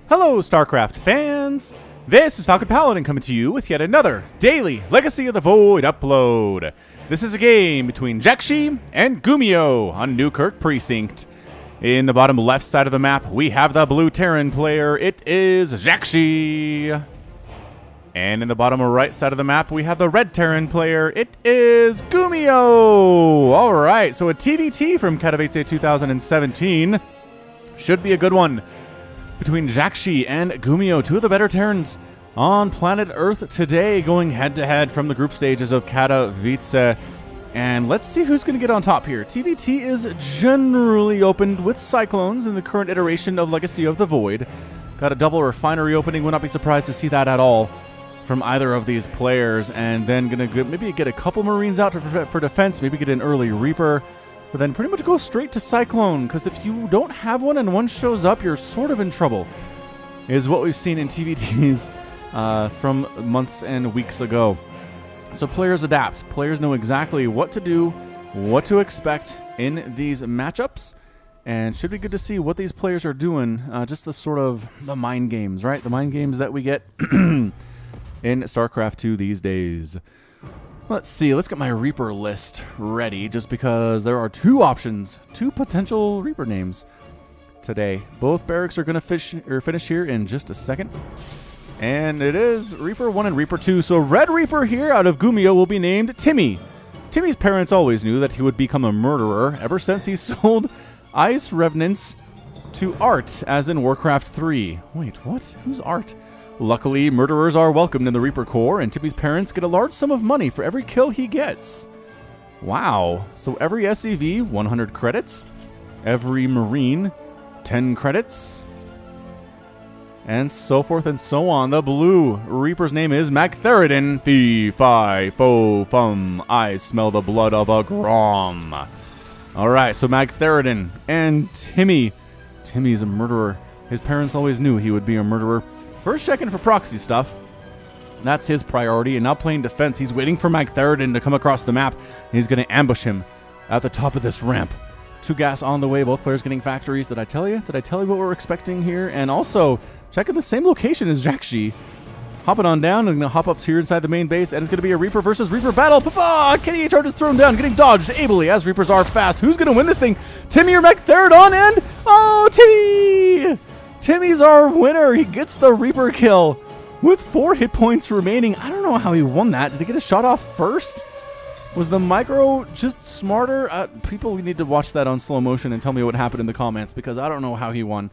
Hello, StarCraft fans! This is Falcon Paladin coming to you with yet another daily Legacy of the Void upload. This is a game between jjakji and GuMiho on Newkirk Precinct. In the bottom left side of the map, we have the blue Terran player. It is jjakji. And in the bottom right side of the map, we have the red Terran player. It is GuMiho. All right, so a TVT from Katowice 2017 should be a good one. Between jjakji and GuMiho, two of the better Terrans on planet Earth today, going head-to-head from the group stages of Katowice. And let's see who's going to get on top here. TVT is generally opened with Cyclones in the current iteration of Legacy of the Void. Got a double refinery opening, would not be surprised to see that at all from either of these players. And then going to maybe get a couple Marines out for defense, maybe get an early Reaper. But then pretty much go straight to Cyclone, because if you don't have one and one shows up, you're sort of in trouble, is what we've seen in TVTs from months and weeks ago. So players adapt. Players know exactly what to do, what to expect in these matchups, and should be good to see what these players are doing, just the sort of the mind games, right? The mind games that we get in StarCraft 2 these days. Let's see, let's get my Reaper list ready, just because there are two options, two potential Reaper names today. Both barracks are going to finish here in just a second. And it is Reaper 1 and Reaper 2. So Red Reaper here out of GuMiho will be named Timmy. Timmy's parents always knew that he would become a murderer ever since he sold Ice Revenants to Art, as in Warcraft 3. Wait, what? Who's Art? Luckily, murderers are welcomed in the Reaper Corps, and Timmy's parents get a large sum of money for every kill he gets. Wow. So every SCV, 100 credits. Every Marine, 10 credits. And so forth and so on. The blue Reaper's name is Magtheridin. Fee, fi, fo, fum. I smell the blood of a Grom. Alright, so Magtheridin and Timmy. Timmy's a murderer. His parents always knew he would be a murderer. First checking for proxy stuff. That's his priority. And now playing defense. He's waiting for Magtheridin to come across the map. He's going to ambush him at the top of this ramp. Two gas on the way. Both players getting factories. Did I tell you? Did I tell you what we're expecting here? And also, checking the same location as jjakji. Hopping on down. I'm going to hop up here inside the main base. And it's going to be a Reaper versus Reaper battle. Papa! KDA charges thrown down. Getting dodged ably as Reapers are fast. Who's going to win this thing? Timmy or Magtheridin? And... oh, Timmy! Timmy's our winner. He gets the Reaper kill with 4 hit points remaining. I don't know how he won that. Did he get a shot off first? Was the micro just smarter? People need to watch that on slow motion and tell me what happened in the comments, because I don't know how he won.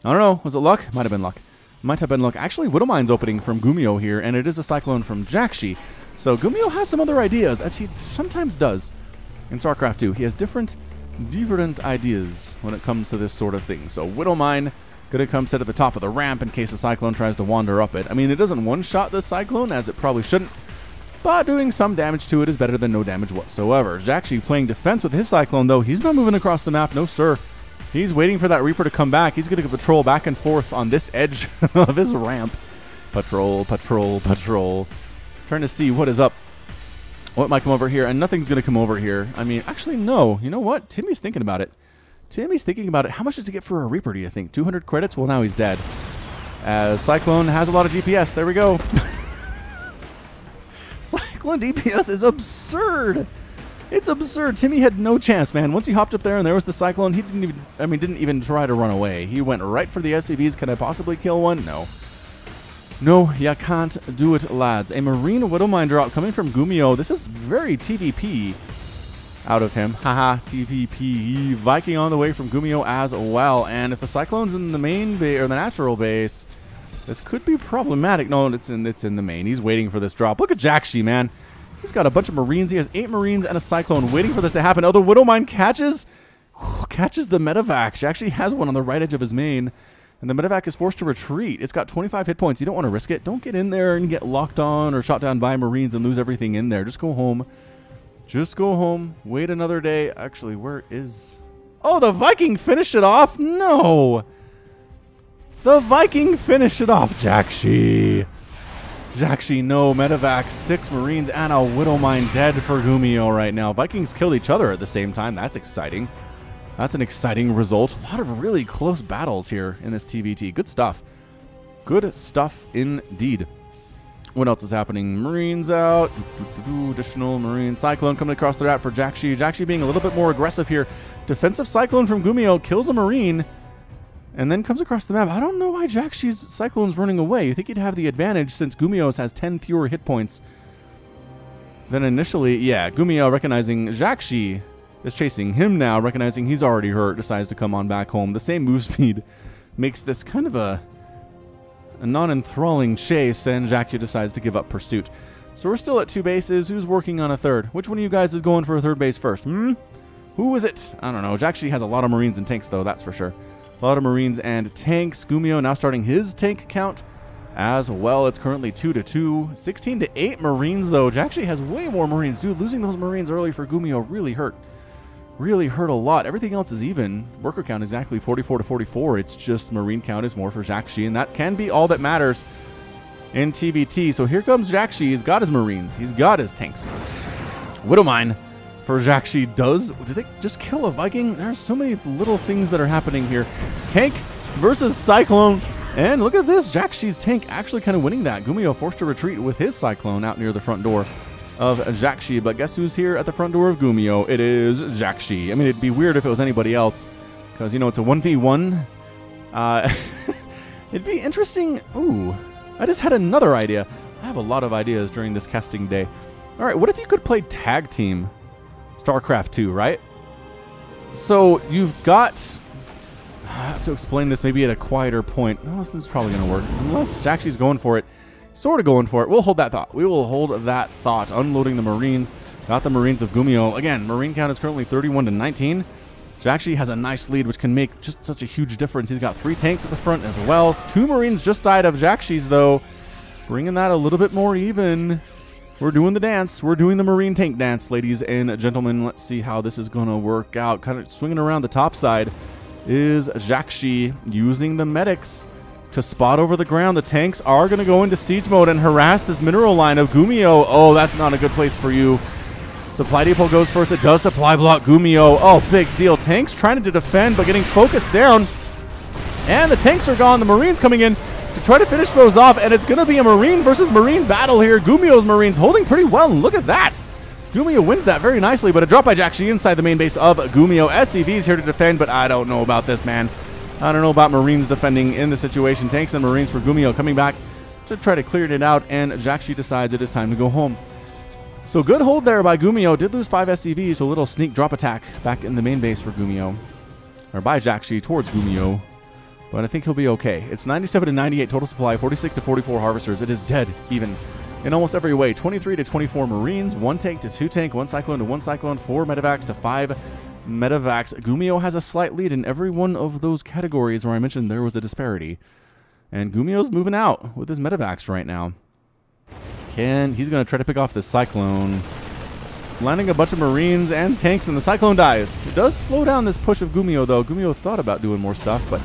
I don't know. Was it luck? Might have been luck. Might have been luck. Actually, Widowmine's opening from GuMiho here, and it is a Cyclone from jjakji. So GuMiho has some other ideas, as he sometimes does in StarCraft 2. He has different ideas when it comes to this sort of thing. So Widowmine gonna come sit at the top of the ramp in case the Cyclone tries to wander up it. I mean, it doesn't one-shot this Cyclone, as it probably shouldn't, but doing some damage to it is better than no damage whatsoever. jjakji playing defense with his Cyclone, though. He's not moving across the map, no sir. He's waiting for that Reaper to come back. He's gonna patrol back and forth on this edge of his ramp. Patrol, patrol, patrol. Trying to see what is up. What might come over here, and nothing's gonna come over here. I mean, actually, no. You know what? Timmy's thinking about it. Timmy's thinking about it. How much does he get for a Reaper, do you think? 200 credits? Well, now he's dead. As Cyclone has a lot of DPS. There we go. Cyclone DPS is absurd. It's absurd. Timmy had no chance, man. Once he hopped up there and there was the Cyclone, he didn't even try to run away. He went right for the SCVs. Can I possibly kill one? No. No, you can't do it, lads. A Marine Widowmine drop coming from GuMiho. This is very TVP out of him. Haha, TVP. Viking on the way from GuMiho as well. And if the Cyclone's in the main base, or the natural base, this could be problematic. No, it's in the main. He's waiting for this drop. Look at jjakji, man. He's got a bunch of Marines. He has 8 Marines and a Cyclone waiting for this to happen. Oh, the Widowmine catches the medevac. jjakji has one on the right edge of his main. And the medevac is forced to retreat. It's got 25 hit points. You don't want to risk it. Don't get in there and get locked on or shot down by Marines and lose everything in there. Just go home. Just go home. Wait another day. Actually, where is... oh, the Viking finished it off? No! The Viking finished it off. jjakji. jjakji, no. Medevac, 6 Marines, and a Widowmine dead for GuMiho right now. Vikings killed each other at the same time. That's exciting. That's an exciting result. A lot of really close battles here in this TVT. Good stuff. Good stuff indeed. What else is happening? Marines out. Additional Marine Cyclone coming across the map for jjakji. jjakji being a little bit more aggressive here. Defensive Cyclone from GuMiho kills a Marine and then comes across the map. I don't know why jjakji's Cyclone's running away. You think he'd have the advantage since GuMiho's has 10 fewer hit points than initially. Yeah, GuMiho recognizing jjakji is chasing him now, recognizing he's already hurt, decides to come on back home. The same move speed makes this kind of a non-enthralling chase, and jjakji decides to give up pursuit. So we're still at 2 bases. Who's working on a third? Which one of you guys is going for a third base first? Who is it? I don't know. jjakji has a lot of Marines and tanks, though, that's for sure. A lot of Marines and tanks. GuMiho now starting his tank count as well. It's currently 2-2. 16-8 Marines, though. jjakji has way more Marines. Dude, losing those Marines early for GuMiho really hurt. Really hurt a lot. Everything else is even. Worker count is exactly 44-44. It's just Marine count is more for jjakji, and that can be all that matters in TBT. So here comes jjakji. He's got his Marines. He's got his tanks. Widowmine for jjakji did they just kill a Viking? There's so many little things that are happening here. Tank versus Cyclone. And look at this. jjakji's tank actually kind of winning that. GuMiho forced to retreat with his Cyclone out near the front door of jjakji, but guess who's here at the front door of GuMiho? It is jjakji. I mean, it'd be weird if it was anybody else, because, you know, it's a 1v1. It'd be interesting. Ooh, I just had another idea. I have a lot of ideas during this casting day. All right, what if you could play tag team StarCraft 2, right? So you've got... I have to explain this maybe at a quieter point. No, this is probably going to work, unless jjakji's going for it. Sort of going for it. We'll hold that thought. We will hold that thought. Unloading the Marines. Got the Marines of GuMiho. Again, Marine count is currently 31-19. jjakji has a nice lead, which can make just such a huge difference. He's got 3 tanks at the front as well. 2 Marines just died of jjakji's, though. Bringing that a little bit more even. We're doing the dance. We're doing the Marine tank dance, ladies and gentlemen. Let's see how this is going to work out. Kind of swinging around the top side is jjakji using the medics to spot over the ground. The tanks are going to go into siege mode and harass this mineral line of GuMiho. Oh, that's not a good place for you. Supply depot goes first. It does supply block GuMiho. Oh, big deal. Tanks trying to defend, but getting focused down. And the tanks are gone. The Marines coming in to try to finish those off, and it's going to be a Marine versus Marine battle here. GuMiho's Marines holding pretty well, and look at that. GuMiho wins that very nicely, but a drop by jjakji inside the main base of GuMiho. SCV's here to defend, but I don't know about this, man. I don't know about Marines defending in the situation. Tanks and Marines for GuMiho coming back to try to clear it out, and jjakji decides it is time to go home. So good hold there by GuMiho. Did lose 5 SCVs, so a little sneak drop attack back in the main base for GuMiho. Or by jjakji towards GuMiho. But I think he'll be okay. It's 97-98 total supply, 46-44 harvesters. It is dead even in almost every way. 23-24 Marines, 1 tank to 2 tank, 1 cyclone to 1 cyclone, 4 medevacs to 5 medevacs. GuMiho has a slight lead in every one of those categories where I mentioned there was a disparity. And GuMiho's moving out with his medevacs right now. He's going to try to pick off this cyclone. Landing a bunch of Marines and tanks, and the cyclone dies. It does slow down this push of GuMiho, though. GuMiho thought about doing more stuff, but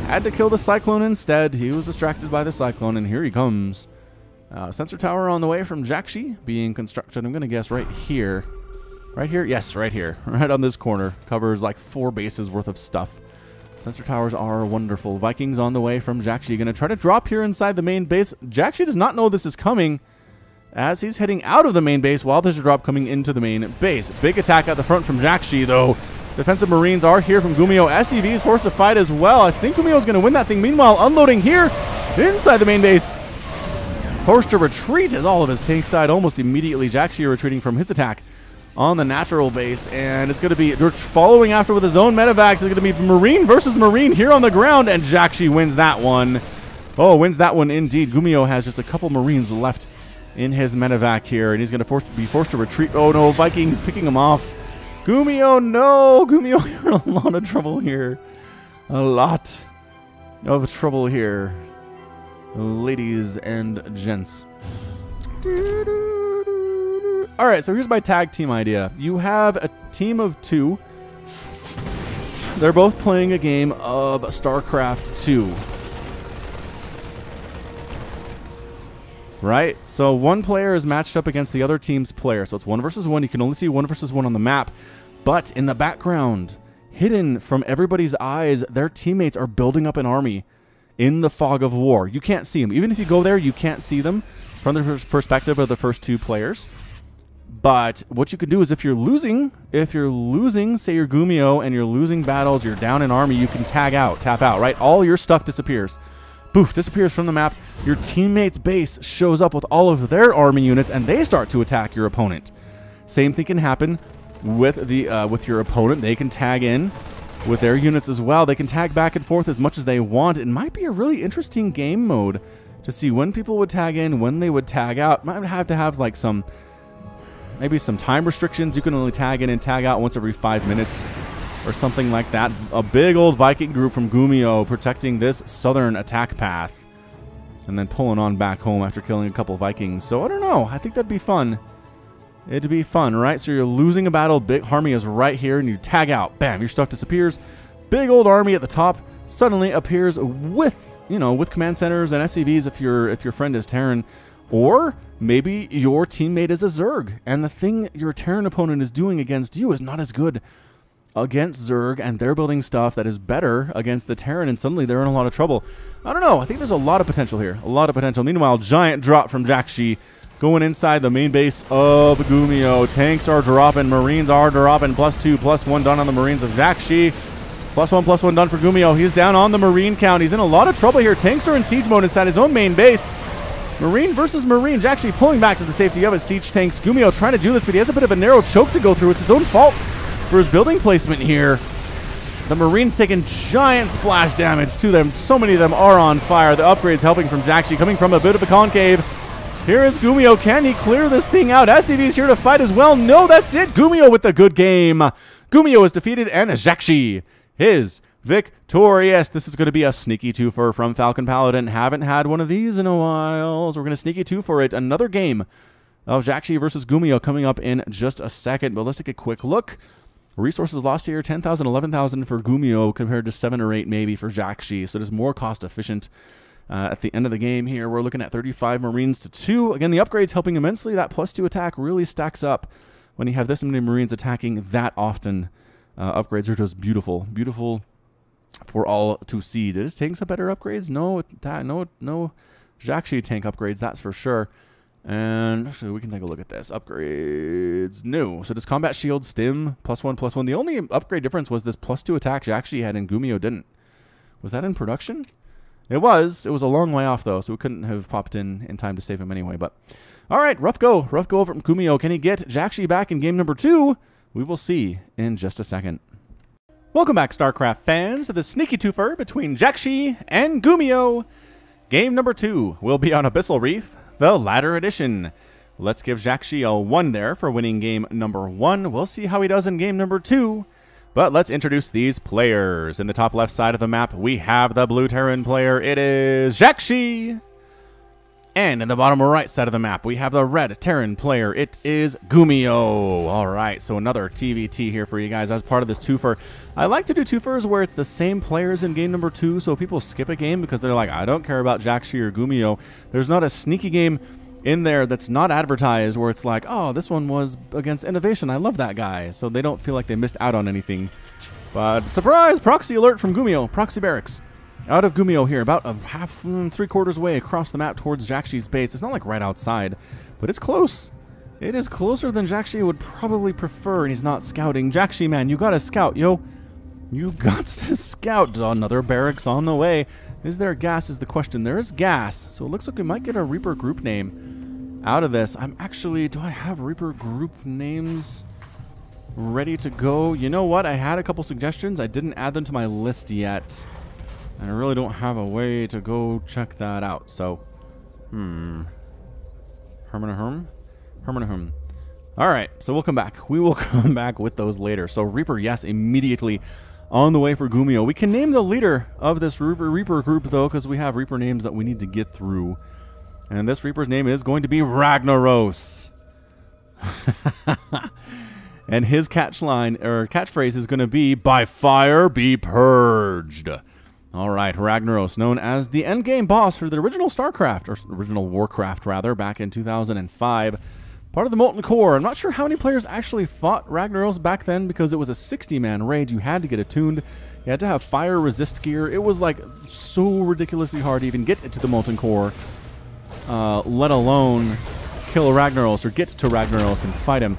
had to kill the cyclone instead. He was distracted by the cyclone, and here he comes. Sensor tower on the way from jjakji being constructed. I'm going to guess right here. Right here? Yes, right here. Right on this corner. Covers like 4 bases worth of stuff. Sensor towers are wonderful. Vikings on the way from jjakji. Going to try to drop here inside the main base. jjakji does not know this is coming as he's heading out of the main base while there's a drop coming into the main base. Big attack at the front from jjakji, though. Defensive Marines are here from GuMiho. SCV is forced to fight as well. I think GuMiho is going to win that thing. Meanwhile, unloading here inside the main base. Forced to retreat as all of his tanks died almost immediately. jjakji retreating from his attack on the natural base, and it's going to be following after with his own medevacs. It's going to be Marine versus Marine here on the ground, and jjakji wins that one. Oh, wins that one indeed. GuMiho has just a couple Marines left in his medevac here, and he's going to be forced to retreat. Oh no, Vikings picking him off. GuMiho, no! GuMiho, you're in a lot of trouble here. A lot of trouble here, ladies and gents. All right, so here's my tag team idea. You have a team of 2. They're both playing a game of StarCraft 2. Right? So one player is matched up against the other team's player. So it's 1 versus 1. You can only see 1 versus 1 on the map. But in the background, hidden from everybody's eyes, their teammates are building up an army. in the fog of war. You can't see them. Even if you go there, you can't see them from the perspective of the first two players. But what you could do is if you're losing, say you're GuMiho and you're losing battles, you're down an army, you can tap out, right? All your stuff disappears. Poof, disappears from the map. Your teammate's base shows up with all of their army units and they start to attack your opponent. Same thing can happen with your opponent. They can tag in with their units as well. They can tag back and forth as much as they want. It might be a really interesting game mode to see when people would tag in, when they would tag out. Might have to have like maybe some time restrictions. You can only tag in and tag out once every 5 minutes or something like that. A big old Viking group from GuMiho protecting this southern attack path and then pulling on back home after killing a couple Vikings. So I don't know. I think that'd be fun. It'd be fun, right? So you're losing a battle, big army is right here, and you tag out. Bam, your stuff disappears. Big old army at the top suddenly appears with, with command centers and SCVs if your friend is Terran. Or maybe your teammate is a Zerg, and the thing your Terran opponent is doing against you is not as good against Zerg, and they're building stuff that is better against the Terran, and suddenly they're in a lot of trouble. I don't know. I think there's a lot of potential here. A lot of potential. Meanwhile, giant drop from jjakji going inside the main base of GuMiho. Tanks are dropping. Marines are dropping. +2, +1 done on the Marines of jjakji. +1 done for GuMiho. He's down on the Marine count. He's in a lot of trouble here. Tanks are in siege mode inside his own main base. Marine versus Marine. jjakji pulling back to the safety of his siege tanks. GuMiho trying to do this, but he has a bit of a narrow choke to go through. It's his own fault for his building placement here. The Marines taking giant splash damage to them. So many of them are on fire. The upgrades helping from jjakji, coming from a bit of a concave. Here is GuMiho. Can he clear this thing out? SCV's here to fight as well. No, that's it. GuMiho with the good game. GuMiho is defeated, and jjakji is victorious. This is going to be a sneaky twofer from Falcon Paladin. Haven't had one of these in a while, so we're going to sneaky two for it. Another game of jjakji versus GuMiho coming up in just a second, but let's take a quick look. Resources lost here, 10,000, 11,000 for GuMiho compared to 7 or 8 maybe for jjakji, so it is more cost efficient. At the end of the game here, we're looking at 35 Marines to 2. Again, the upgrade's helping immensely. That +2 attack really stacks up when you have this many Marines attacking that often. Upgrades are just beautiful. Beautiful for all to see. Does tanks have better upgrades? No jjakji tank upgrades, that's for sure. And actually, we can take a look at this. Upgrades, no. So does combat shield, stim, +1/+1. The only upgrade difference was this +2 attack jjakji had and GuMiho didn't. Was that in production? It was. It was a long way off, though, so we couldn't have popped in time to save him anyway. But all right, rough go. Rough go over from GuMiho. Can he get jjakji back in game number 2? We will see in just a second. Welcome back, StarCraft fans, to the sneaky twofer between jjakji and GuMiho. Game number 2 will be on Abyssal Reef, the Ladder Edition. Let's give jjakji a 1 there for winning game number 1. We'll see how he does in game number 2. But let's introduce these players. In the top left side of the map, we have the blue Terran player. It is jjakji. And in the bottom right side of the map, we have the red Terran player. It is GuMiho. All right, so another TVT here for you guys as part of this twofer. I like to do twofers where it's the same players in game number 2, so people skip a game because they're like, I don't care about jjakji or GuMiho. There's not a sneaky game in there that's not advertised where it's like, oh, this one was against Innovation. I love that guy. So they don't feel like they missed out on anything. But surprise, proxy alert from GuMiho. Proxy barracks. Out of GuMiho here, about a half, 3/4 way across the map towards jjakji's base. It's not like right outside, but it's close. It is closer than jjakji would probably prefer, and he's not scouting. jjakji, man, you gotta scout, yo. You got to scout. Another barracks on the way. Is there gas is the question. There is gas, so it looks like we might get a Reaper group name out of this. I'm actually, do I have Reaper group names ready to go? You know what? I had a couple suggestions. I didn't add them to my list yet. And I really don't have a way to go check that out. So, Alright, so we'll come back. We will come back with those later. So Reaper, yes, immediately on the way for GuMiho. We can name the leader of this Reaper group, though, because we have Reaper names that we need to get through. And this Reaper's name is going to be Ragnaros. And his catchphrase is going to be, by fire be purged. All right, Ragnaros, known as the endgame boss for the original StarCraft, or original Warcraft, rather, back in 2005. Part of the Molten Core. I'm not sure how many players actually fought Ragnaros back then because it was a 60-man raid. You had to get attuned. You had to have fire resist gear. It was like so ridiculously hard to even get to the Molten Core, let alone kill Ragnaros or get to Ragnaros and fight him.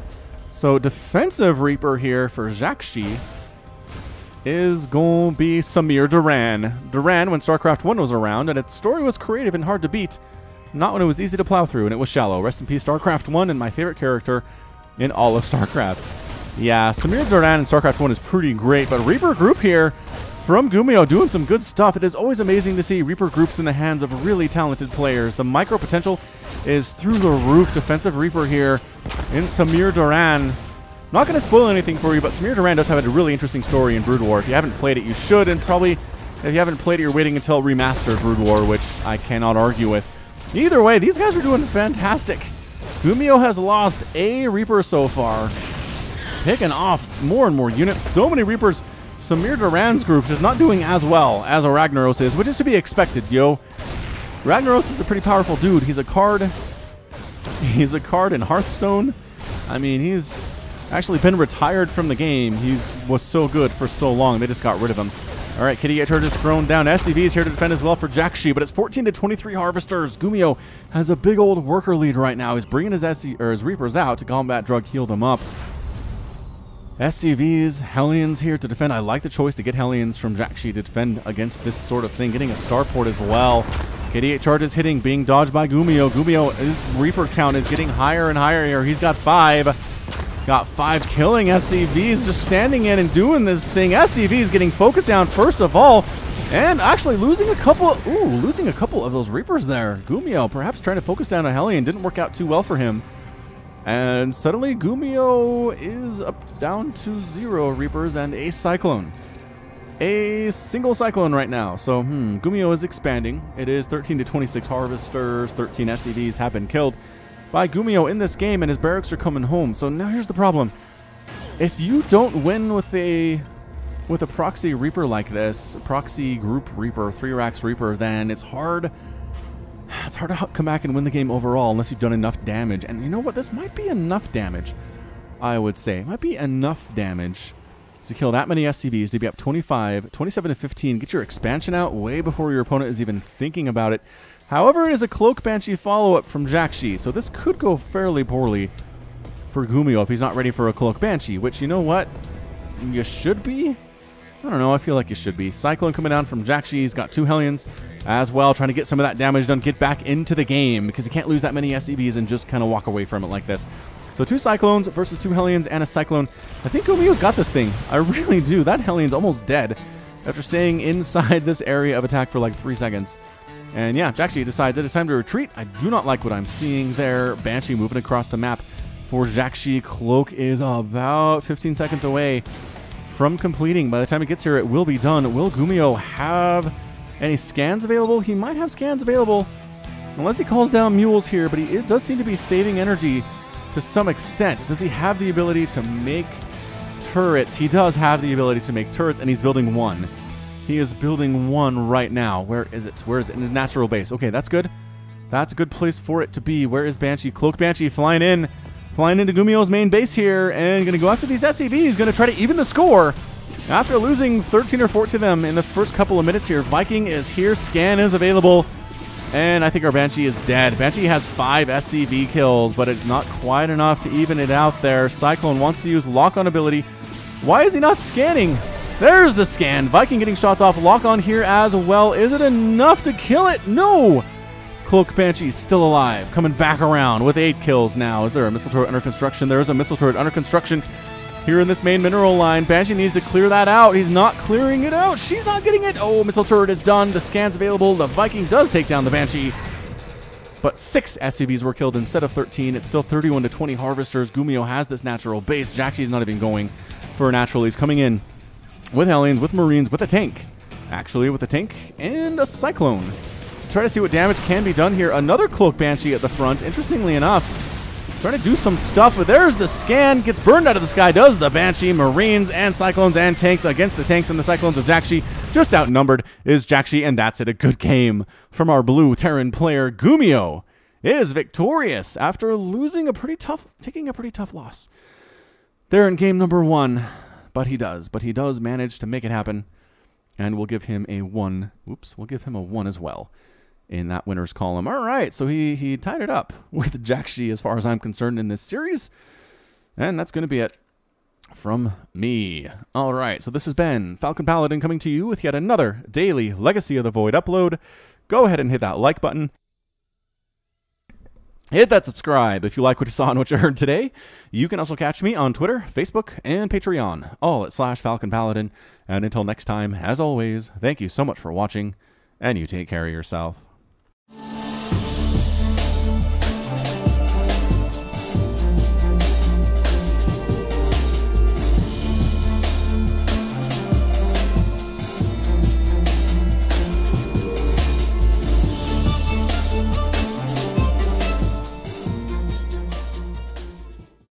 So defensive Reaper here for jjakji is going to be Samir Duran. Duran, when StarCraft 1 was around, and its story was creative and hard to beat, not when it was easy to plow through, and it was shallow. Rest in peace, StarCraft 1, and my favorite character in all of StarCraft. Yeah, Samir Duran in StarCraft 1 is pretty great, but Reaper group here from GuMiho doing some good stuff. It is always amazing to see Reaper groups in the hands of really talented players. The micro potential is through the roof. Defensive Reaper here in Samir Duran. Not going to spoil anything for you, but Samir Duran does have a really interesting story in Brood War. If you haven't played it, you should, and probably if you haven't played it, you're waiting until remastered Brood War, which I cannot argue with. Either way, these guys are doing fantastic. GuMiho has lost a Reaper so far, picking off more and more units. So many Reapers. Samir Duran's group is not doing as well as a Ragnaros is, which is to be expected, yo. Ragnaros is a pretty powerful dude. He's a card. He's a card in Hearthstone. I mean, he's actually been retired from the game. He was so good for so long. They just got rid of him. All right, Kitty Turd is thrown down. SCV is here to defend as well for jjakji, but it's 14 to 23 Harvesters. GuMiho has a big old worker lead right now. He's bringing his Reapers out to combat drug heal them up. SCVs, Hellions here to defend. I like the choice to get Hellions from jjakji to defend against this sort of thing. Getting a starport as well. KD8 charges hitting, being dodged by GuMiho. GuMiho, his Reaper count is getting higher and higher here. He's got 5. He's got 5 killing SCVs, just standing in and doing this thing. SCVs getting focused down first of all, and actually losing a couple of those Reapers there. GuMiho perhaps trying to focus down a Hellion. Didn't work out too well for him. And suddenly GuMiho is up down to 0 Reapers and a Cyclone. A single Cyclone right now. So, GuMiho is expanding. It is 13 to 26 Harvesters. 13 SCVs have been killed by GuMiho in this game, and his barracks are coming home. So now here's the problem. If you don't win with a proxy Reaper like this, proxy group Reaper, 3-Rax Reaper, then it's hard to come back and win the game overall unless you've done enough damage. And you know what? This might be enough damage, I would say. It might be enough damage to kill that many SCVs, to be up 25, 27 to 15. Get your expansion out way before your opponent is even thinking about it. However, it is a Cloak Banshee follow-up from jjakji, so this could go fairly poorly for GuMiho if he's not ready for a Cloak Banshee, which, you know what? You should be? I don't know, I feel like you should be. Cyclone coming down from jjakji. He's got 2 Hellions as well, trying to get some of that damage done, get back into the game, because you can't lose that many SCVs and just kind of walk away from it like this. So 2 Cyclones versus 2 Hellions and a Cyclone. I think GuMiho's got this thing. I really do. That Hellion's almost dead after staying inside this area of attack for like 3 seconds. And yeah, jjakji decides it is time to retreat. I do not like what I'm seeing there. Banshee moving across the map for jjakji. Cloak is about 15 seconds away from completing. By the time it gets here, it will be done. Will GuMiho have any scans available? He might have scans available, unless he calls down mules here, but he does seem to be saving energy to some extent. Does he have the ability to make turrets? He does have the ability to make turrets, and he's building 1. He is building 1 right now. Where is it? Where is it? In his natural base. Okay, that's good. That's a good place for it to be. Where is Banshee? Cloak Banshee flying into GuMiho's main base here, and going to go after these SCVs. Going to try to even the score after losing 13 or 14 of them in the first couple of minutes here. Viking is here. Scan is available. And I think our Banshee is dead. Banshee has 5 SCV kills, but it's not quite enough to even it out there. Cyclone wants to use lock-on ability. Why is he not scanning? There's the scan. Viking getting shots off. Lock-on here as well. Is it enough to kill it? No! Cloak Banshee still alive. Coming back around with 8 kills now. Is there a missile turret under construction? There is a missile turret under construction here in this main mineral line. Banshee needs to clear that out. He's not clearing it out. She's not getting it. Oh, missile turret is done. The scan's available. The Viking does take down the Banshee. But 6 SCVs were killed instead of 13. It's still 31 to 20 Harvesters. GuMiho has this natural base. jjakji's not even going for a natural. He's coming in with Hellions, with Marines, with a tank. Actually, with a tank and a Cyclone. To try to see what damage can be done here. Another Cloak Banshee at the front. Interestingly enough, trying to do some stuff, but there's the scan. Gets burned out of the sky. Does the Banshee. Marines and Cyclones and tanks against the tanks and the Cyclones of jjakji. Just outnumbered is jjakji, and that's it. A good game from our blue Terran player. GuMiho is victorious after losing taking a pretty tough loss there in game number 1. But he does manage to make it happen And we'll give him a 1. Oops, we'll give him a 1 as well in that winners column. All right, so he tied it up with jjakji as far as I'm concerned in this series. And that's going to be it from me. All right, so this has been Falcon Paladin coming to you with yet another daily Legacy of the Void upload. Go ahead and hit that like button. Hit that subscribe if you like what you saw and what you heard today. You can also catch me on Twitter, Facebook, and Patreon, all at /Falcon Paladin. And until next time, as always, thank you so much for watching, and you take care of yourself.